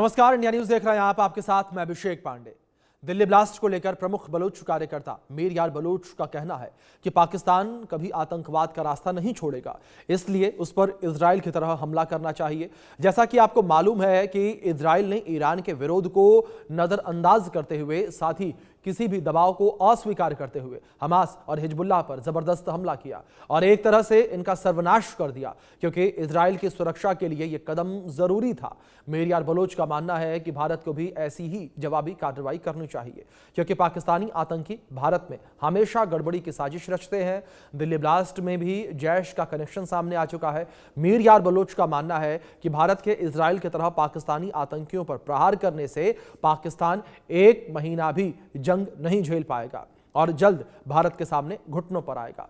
नमस्कार, India news देख रहे हैं आप। आपके साथ मैं अभिषेक पांडे। दिल्ली ब्लास्ट को लेकर प्रमुख बलूच कार्यकर्ता मीर यार बलूच का कहना है कि पाकिस्तान कभी आतंकवाद का रास्ता नहीं छोड़ेगा, इसलिए उस पर इजराइल की तरह हमला करना चाहिए। जैसा कि आपको मालूम है कि इजराइल ने ईरान के विरोध को नजरअंदाज करते हुए, साथ ही किसी भी दबाव को अस्वीकार करते हुए हमास और हिजबुल्लाह पर जबरदस्त हमला किया और एक तरह से इनका सर्वनाश कर दिया, क्योंकि इजराइल की सुरक्षा के लिए यह कदम जरूरी था। मीर यार बलूच का मानना है कि भारत को भी ऐसी ही जवाबी कार्रवाई करनी चाहिए, क्योंकि पाकिस्तानी आतंकी भारत में हमेशा गड़बड़ी की साजिश रचते हैं। दिल्ली ब्लास्ट में भी जैश का कनेक्शन सामने आ चुका है। मीर यार बलूच का मानना है कि भारत के इजराइल की तरह पाकिस्तानी आतंकियों पर प्रहार करने से पाकिस्तान एक महीना भी जंग नहीं झेल पाएगा और जल्द भारत के सामने घुटनों पर आएगा।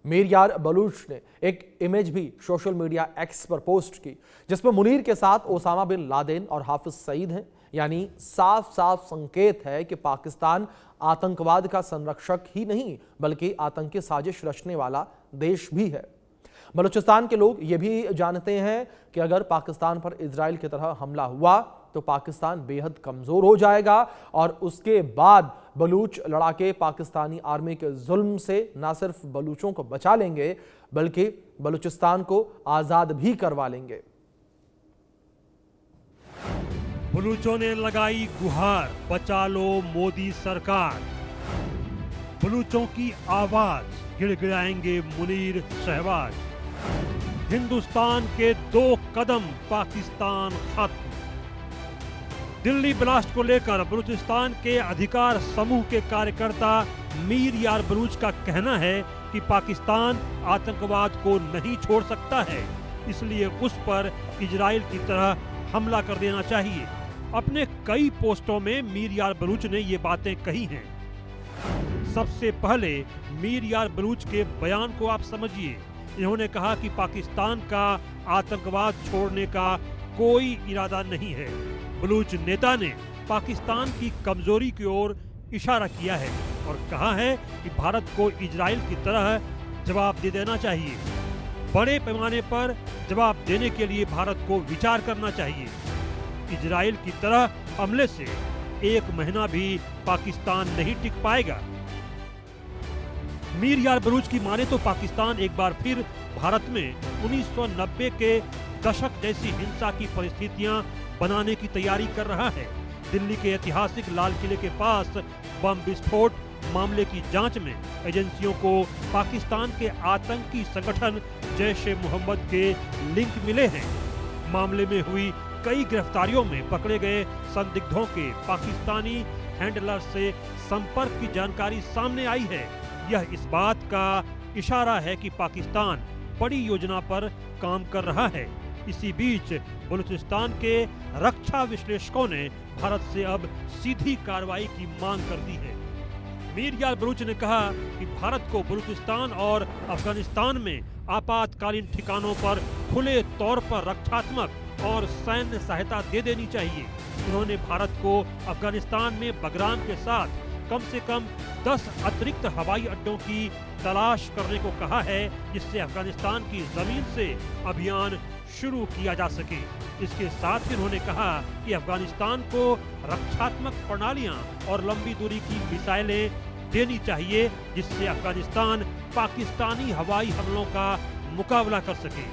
मीर यार बलूच ने एक इमेज भी सोशल मीडिया एक्स पर पोस्ट की, जिसमें मुनीर के साथ ओसामा बिन लादेन और हाफिज सईद हैं। यानी साफ साफ संकेत है कि पाकिस्तान आतंकवाद का संरक्षक ही नहीं, बल्कि आतंकी साजिश रचने वाला देश भी है। बलूचिस्तान के लोग ये भी जानते हैं कि अगर पाकिस्तान पर इजराइल की तरह हमला हुआ तो पाकिस्तान बेहद कमजोर हो जाएगा और उसके बाद बलूच लड़ाके पाकिस्तानी आर्मी के जुल्म से न सिर्फ बलूचों को बचा लेंगे, बल्कि बलूचिस्तान को आजाद भी करवा लेंगे। बलूचों ने लगाई गुहार, बचा लो मोदी सरकार। बलूचों की आवाज, गिड़गिड़ाएंगे मुनीर शहबाज। हिंदुस्तान के 2 कदम, पाकिस्तान खत्म। दिल्ली ब्लास्ट को लेकर बलूचिस्तान के अधिकार समूह के कार्यकर्ता मीर यार बलूच का कहना है कि पाकिस्तान आतंकवाद को नहीं छोड़ सकता है, इसलिए उस पर इजराइल की तरह हमला कर देना चाहिए। अपने कई पोस्टों में मीर यार बलूच ने ये बातें कही हैं। सबसे पहले मीर यार बलूच के बयान को आप समझिए। इन्होंने कहा कि पाकिस्तान का आतंकवाद छोड़ने का कोई इरादा नहीं है। बलूच नेता ने पाकिस्तान की कमजोरी की ओर इशारा किया है और कहा है कि भारत को इजराइल की तरह जवाब दे देना चाहिए। बड़े पैमाने पर जवाब देने के लिए भारत को विचार करना चाहिए। इजराइल की तरह हमले से एक महीना भी पाकिस्तान नहीं टिक पाएगा। मीर यार बलूच की माने तो पाकिस्तान एक बार फिर भारत में 1990 के दशक जैसी हिंसा की परिस्थितियां बनाने की तैयारी कर रहा है। दिल्ली के ऐतिहासिक लाल किले के पास बम विस्फोट मामले की जांच में एजेंसियों को पाकिस्तान के आतंकी संगठन जैश ए मोहम्मद के लिंक मिले हैं। मामले में हुई कई गिरफ्तारियों में पकड़े गए संदिग्धों के पाकिस्तानी हैंडलर से संपर्क की जानकारी सामने आई है। यह इस बात का इशारा है कि पाकिस्तान बड़ी योजना पर काम कर रहा है। इसी बीच बलूचिस्तान के रक्षा विश्लेषकों ने भारत से अब सीधी कार्रवाई की मांग कर दी है। मीर यार बलूच ने कहा कि भारत को बलूचिस्तान और अफगानिस्तान में आपातकालीन ठिकानों पर खुले तौर पर रक्षात्मक और सैन्य सहायता दे देनी चाहिए। उन्होंने भारत को अफगानिस्तान में बगराम के साथ कम से कम 10 अतिरिक्त हवाई अड्डों की तलाश करने को कहा है, जिससे अफगानिस्तान की जमीन से अभियान शुरू किया जा सके। इसके साथ ही उन्होंने कहा कि अफगानिस्तान को रक्षात्मक प्रणालियां और लंबी दूरी की मिसाइलें देनी चाहिए, जिससे अफगानिस्तान पाकिस्तानी हवाई हमलों का मुकाबला कर सके।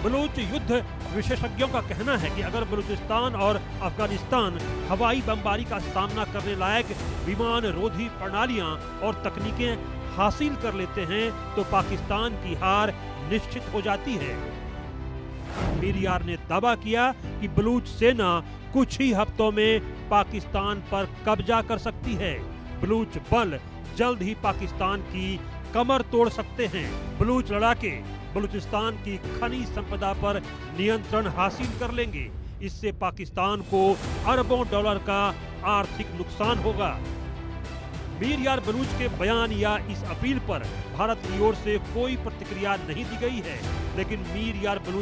बलूच युद्ध विशेषज्ञों का कहना है कि अगर बलूचिस्तान और अफगानिस्तान हवाई बमबारी का सामना करने लायक विमान रोधी प्रणालियां और तकनीकें हासिल कर लेते हैं तो पाकिस्तान की हार निश्चित हो जाती है। मीर यार ने दावा किया कि बलूच सेना कुछ ही हफ्तों में पाकिस्तान पर कब्जा कर सकती है। बलूच बल जल्द ही पाकिस्तान की कमर तोड़ सकते हैं। बलूच लड़ाके बलूचिस्तान की खनिज संपदा पर नियंत्रण हासिल कर लेंगे। इससे पाकिस्तान को अरबों डॉलर का आर्थिक नुकसान होगा। मीर यार बलूच के बयान या इस अपील पर भारत की ओर से कोई प्रतिक्रिया नहीं दी गई है, लेकिन मीर यार बलूच